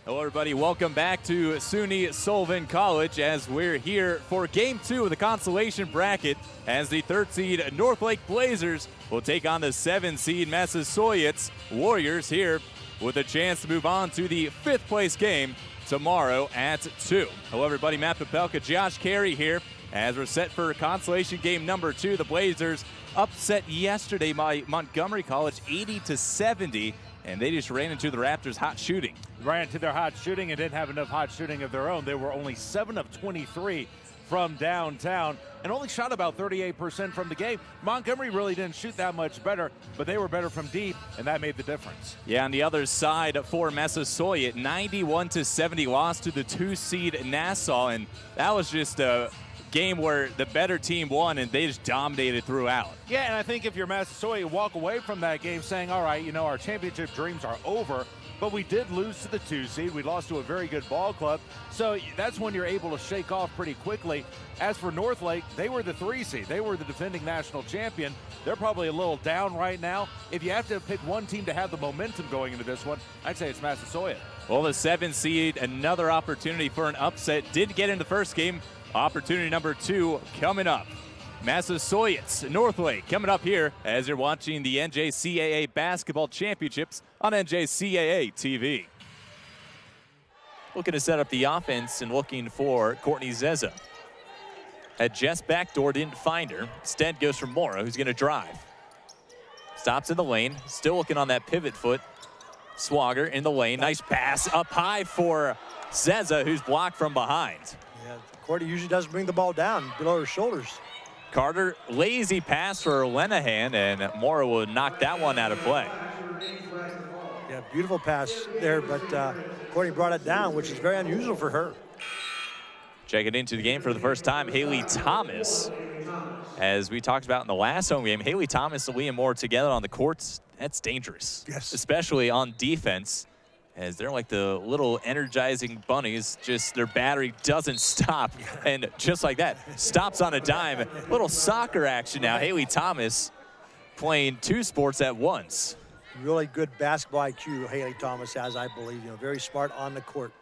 Hello, everybody. Welcome back to SUNY Sullivan College as we're here for Game 2 of the consolation bracket as the 3rd seed Northlake Blazers will take on the 7th seed Massasoit Warriors here with a chance to move on to the 5th place game tomorrow at 2. Hello, everybody. Matt Popelka, Josh Carey here as we're set for consolation game number 2. The Blazers upset yesterday by Montgomery College 80-70. And they just ran into the Raptors' hot shooting. Ran into their hot shooting and didn't have enough hot shooting of their own. They were only 7 of 23 from downtown and only shot about 38% from the game. Montgomery really didn't shoot that much better, but they were better from deep, and that made the difference. Yeah, on the other side for Massasoit, 91-70 loss to the 2 seed Nassau, and that was just a game where the better team won and they just dominated throughout. Yeah, and I think if you're Massasoit, you walk away from that game saying, all right, you know, our championship dreams are over, but we did lose to the 2 seed. We lost to a very good ball club, so that's when you're able to shake off pretty quickly. As for Northlake, they were the 3 seed. They were the defending national champion. They're probably a little down right now. If you have to pick one team to have the momentum going into this one, I'd say it's Massasoit. Well, the 7th seed, another opportunity for an upset. Did get in the first game. Opportunity number 2 coming up. Massasoit Northlake coming up here as you're watching the NJCAA Basketball Championships on NJCAA TV. Looking to set up the offense and looking for Courtney Zeza. Had Jess backdoor, didn't find her. Instead goes for Mora, who's going to drive. Stops in the lane, still looking on that pivot foot. Swagger in the lane, nice pass up high for Zeza, who's blocked from behind. Yeah, Courtney usually doesn't bring the ball down below her shoulders. Carter, lazy pass for Lenahan, and Mora will knock that one out of play. Yeah, beautiful pass there, but Courtney brought it down, which is very unusual for her. Checking into the game for the first time, Haley Thomas. As we talked about in the last home game, Haley Thomas and Leah Moore together on the courts, that's dangerous. Yes. Especially on defense, as they're like the little energizing bunnies, just their battery doesn't stop. And just like that, stops on a dime. Little soccer action now. Haley Thomas playing 2 sports at once. Really good basketball IQ Haley Thomas has, I believe. You know, very smart on the court.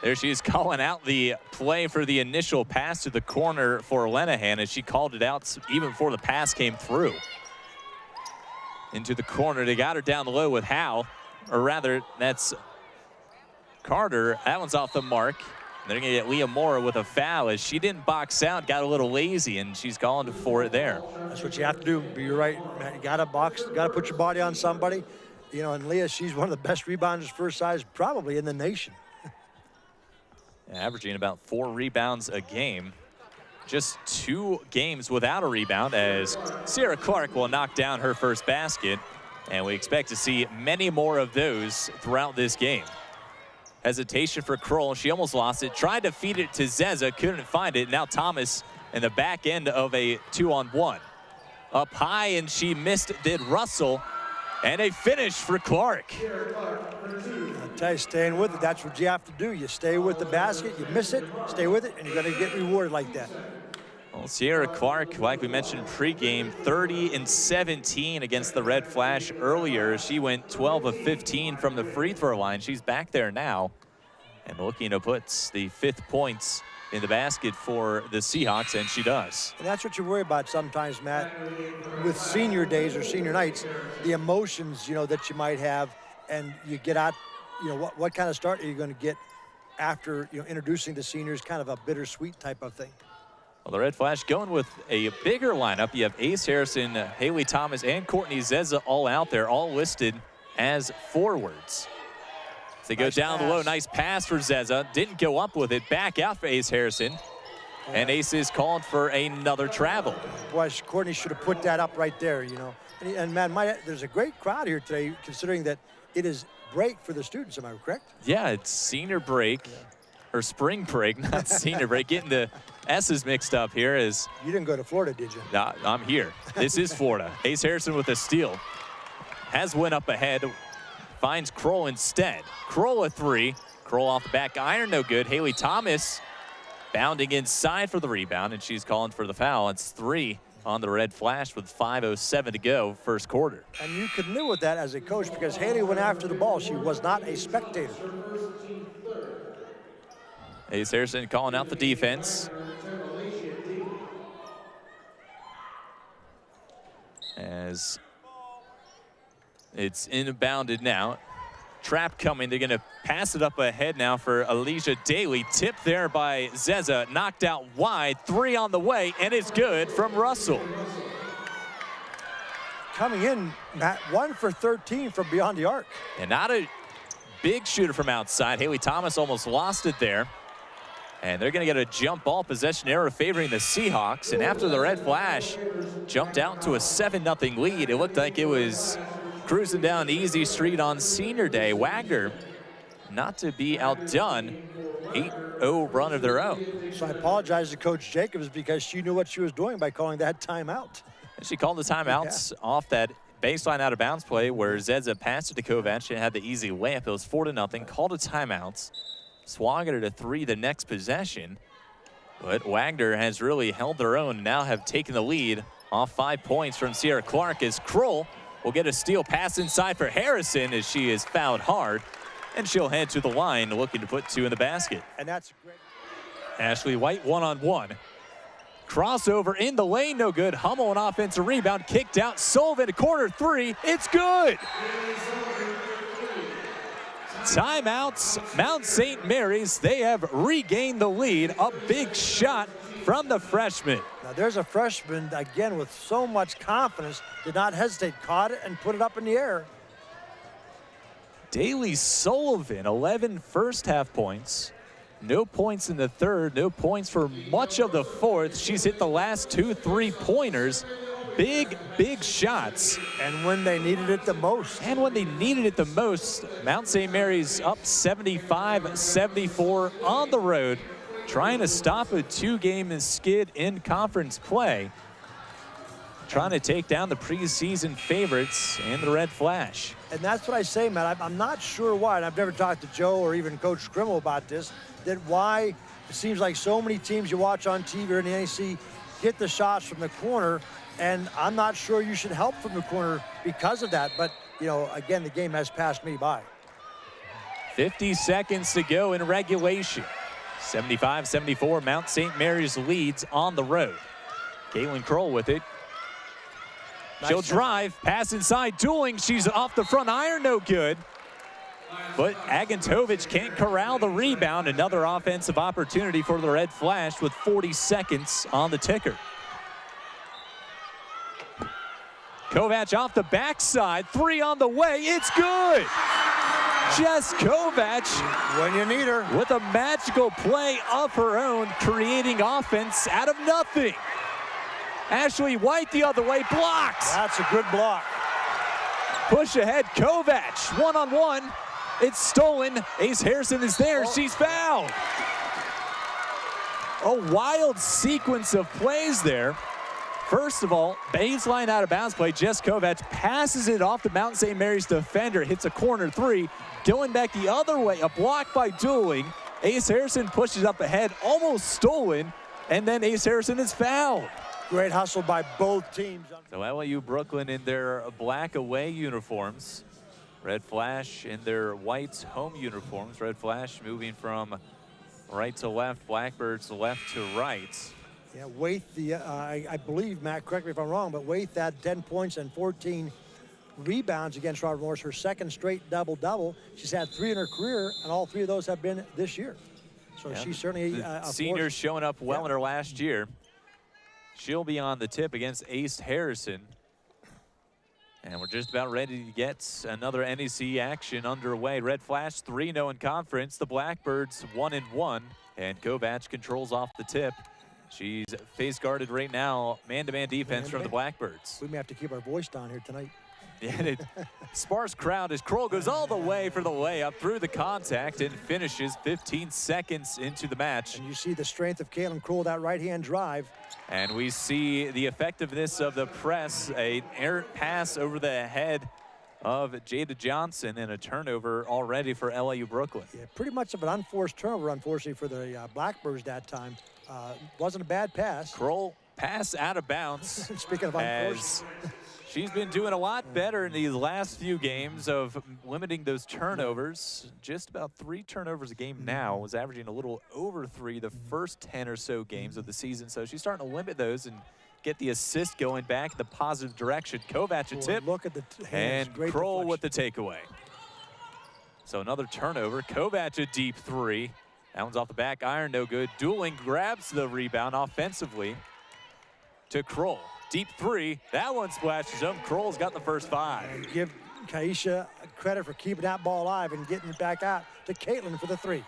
There she is calling out the play for the initial pass to the corner for Lenahan, as she called it out even before the pass came through. Into the corner, they got her down low with Howe. Or rather, that's Carter. That one's off the mark. They're going to get Leah Mora with a foul as she didn't box out, got a little lazy, and she's calling for it there. That's what you have to do. But you're right, Matt. You got to box, got to put your body on somebody. You know, and Leah, she's one of the best rebounders for her size probably in the nation. Averaging about 4 rebounds a game. Just 2 games without a rebound as Sierra Clark will knock down her first basket. And we expect to see many more of those throughout this game. Hesitation for Kroll. She almost lost it. Tried to feed it to Zeza. Couldn't find it. Now Thomas in the back end of a 2-on-1. Up high, and she missed, did Russell. And a finish for Clark. I tell you, staying with it, that's what you have to do. You stay with the basket, you miss it, stay with it, and you're going to get rewarded like that. Well, Sierra Clark, like we mentioned pregame, 30-17 against the Red Flash earlier. She went 12 of 15 from the free throw line. She's back there now and looking to put the 5th points in the basket for the Seahawks, and she does. And that's what you worry about sometimes, Matt, with senior days or senior nights, the emotions, you know, that you might have, and you get out, you know, what kind of start are you going to get after, you know, introducing the seniors, kind of a bittersweet type of thing. Well, the Red Flash going with a bigger lineup. You have Ace Harrison, Haley Thomas, and Courtney Zeza all out there, all listed as forwards. So they go down low. Nice pass for Zeza. Didn't go up with it. Back out for Ace Harrison. And Ace is called for another travel. Boy, Courtney should have put that up right there, you know. And man, there's a great crowd here today, considering that it is break for the students. Am I correct? Yeah, it's senior break. Yeah. Or spring break, not senior break. Getting the S's mixed up here is... You didn't go to Florida, did you? No, I'm here. This is Florida. Ace Harrison with a steal. Has went up ahead. Finds Kroll instead. Kroll a 3. Kroll off the back iron, no good. Haley Thomas bounding inside for the rebound, and she's calling for the foul. It's 3 on the Red Flash with 5:07 to go, first quarter. And you could live with that as a coach because Haley went after the ball. She was not a spectator. Ace Harrison calling out the defense. As it's inbounded now. Trap coming. They're going to pass it up ahead now for Alicia Daly. Tipped there by Zeza. Knocked out wide. 3 on the way, and it's good from Russell. Coming in, Matt, 1 for 13 from beyond the arc. And not a big shooter from outside. Haley Thomas almost lost it there. And they're going to get a jump ball possession error favoring the Seahawks. And after the Red Flash jumped out to a 7-0 lead, it looked like it was cruising down easy street on senior day. Wagner, not to be outdone, 8-0 run of their own. So I apologize to Coach Jacobs because she knew what she was doing by calling that timeout. And she called the timeouts off that baseline out of bounds play where Zeza passed it to Kovac and had the easy layup. It was 4-0, called a timeouts. Swagger to 3 the next possession. But Wagner has really held their own and now have taken the lead off 5 points from Sierra Clark as Kroll will get a steal pass inside for Harrison as she is fouled hard. And she'll head to the line looking to put 2 in the basket. And that's great. Ashley White one-on-one. Crossover in the lane, no good. Hummel an offensive rebound, kicked out. Sullivan to corner 3, it's good. Timeouts, Mount St. Mary's, they have regained the lead. A big shot from the freshman. Now there's a freshman, again, with so much confidence, did not hesitate, caught it and put it up in the air. Daly Sullivan, 11 first half points. No points in the third, no points for much of the fourth. She's hit the last 2 3-pointers. Big, big shots. And when they needed it the most. And when they needed it the most, Mount St. Mary's up 75-74 on the road, trying to stop a 2-game skid in conference play. Trying to take down the preseason favorites and the Red Flash. And that's what I say, Matt. I'm not sure why, and I've never talked to Joe or even Coach Scrimmel about this, that why it seems like so many teams you watch on TV or in the NEC hit the shots from the corner, and I'm not sure you should help from the corner because of that. But, you know, again, the game has passed me by. 50 seconds to go in regulation. 75-74, Mount St. Mary's leads on the road. Caitlin Kroll with it. She'll drive, pass inside, dueling. She's off the front iron, no good. But Agantovic can't corral the rebound. Another offensive opportunity for the Red Flash with 40 seconds on the ticker. Kovac off the backside, 3 on the way, it's good! Jess Kovac, when you need her, with a magical play of her own, creating offense out of nothing. Ashley White the other way, blocks. That's a good block. Push ahead, Kovac, one-on-one. It's stolen. Ace Harrison is there, she's fouled. A wild sequence of plays there. First of all, baseline out of bounds play. Jess Kovac passes it off the Mount St. Mary's defender, hits a corner 3. Going back the other way, a block by Dueling. Ace Harrison pushes up ahead, almost stolen, and then Ace Harrison is fouled. Great hustle by both teams. So LIU Brooklyn in their black away uniforms. Red Flash in their white home uniforms. Red Flash moving from right to left, Blackbirds left to right. Yeah, Waith, I believe, Matt, correct me if I'm wrong, but Waith had 10 points and 14 rebounds against Robert Morris, her second straight double-double. She's had 3 in her career, and all 3 of those have been this year. So she's certainly a senior showing up well in her last year. She'll be on the tip against Ace Harrison. And we're just about ready to get another NEC action underway. Red Flash 3-0 in conference. The Blackbirds 1-1. And Kovac controls off the tip. She's face guarded right now. Man-to-man defense from the Blackbirds. We may have to keep our voice down here tonight. Yeah, sparse crowd as Kroll goes all the way for the layup through the contact and finishes 15 seconds into the match. And you see the strength of Caitlin Kroll, that right-hand drive. And we see the effectiveness of the press, an air pass over the head of Jada Johnson and a turnover already for LIU Brooklyn. Yeah, pretty much of an unforced turnover, unfortunately, for the Blackbirds that time. Wasn't a bad pass. Kroll Pass out of bounds. Speaking of unforced. She's been doing a lot better in these last few games of limiting those turnovers. Just about 3 turnovers a game now. Was averaging a little over 3 the first 10 or so games of the season. So she's starting to limit those and get the assist going back in the positive direction. Kovac a tip. Look at the hands. And Great Kroll deflection. with the takeaway. So another turnover. Kovac a deep 3. That one's off the back iron, no good. Dooling grabs the rebound offensively to Kroll. Deep 3, that one splashes him. Kroll's got the first 5. And give Kaisha credit for keeping that ball alive and getting it back out to Caitlin for the 3.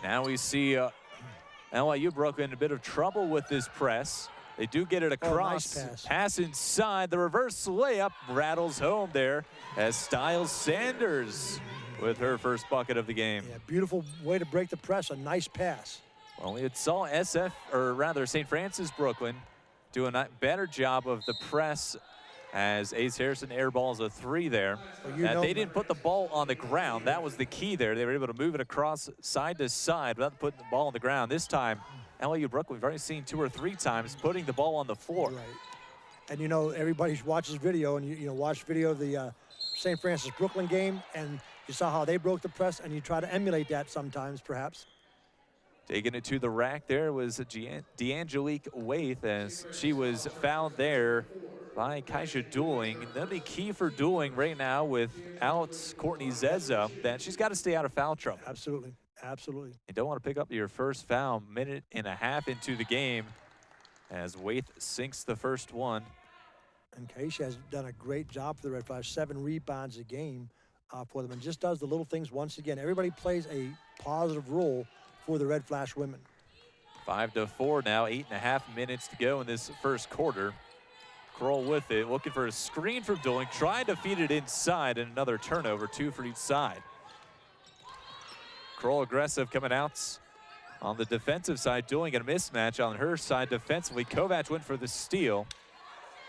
Now we see LIU Brooklyn in a bit of trouble with this press. They do get it across. Nice pass inside. The reverse layup rattles home there as Styles Sanders with her first bucket of the game. Yeah, beautiful way to break the press. A nice pass. Well, we saw St. Francis Brooklyn do a better job of the press as Ace Harrison airballs a 3 there. Well, they didn't put the ball on the ground. That was the key there. They were able to move it across side to side without putting the ball on the ground. This time, LIU Brooklyn, we've already seen 2 or 3 times putting the ball on the floor. Right. And you know, everybody watches video and you know, watch video of the St. Francis Brooklyn game, and you saw how they broke the press, and you try to emulate that sometimes, perhaps. Taking it to the rack there was D'Angelique Waith as she was fouled there by Kaisha Dooling. That'll be key for Dooling right now without Courtney Zeza, that she's got to stay out of foul trouble. Absolutely, absolutely. You don't want to pick up your first foul 1.5 minutes into the game as Waith sinks the first one. And Kaisha has done a great job for the Red Flash, 7 rebounds a game for them, and just does the little things once again. Everybody plays a positive role for the Red Flash women. 5-4 now, 8.5 minutes to go in this first quarter. Kroll with it, looking for a screen from Dooling, trying to feed it inside, and another turnover, 2 for each side. Kroll aggressive coming out on the defensive side. Dooling a mismatch on her side defensively. Kovac went for the steal,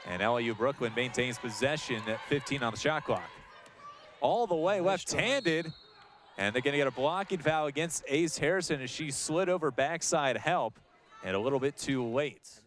and LIU Brooklyn maintains possession at 15 on the shot clock. All the way left-handed. And they're going to get a blocking foul against Ace Harrison as she slid over backside help and a little bit too late.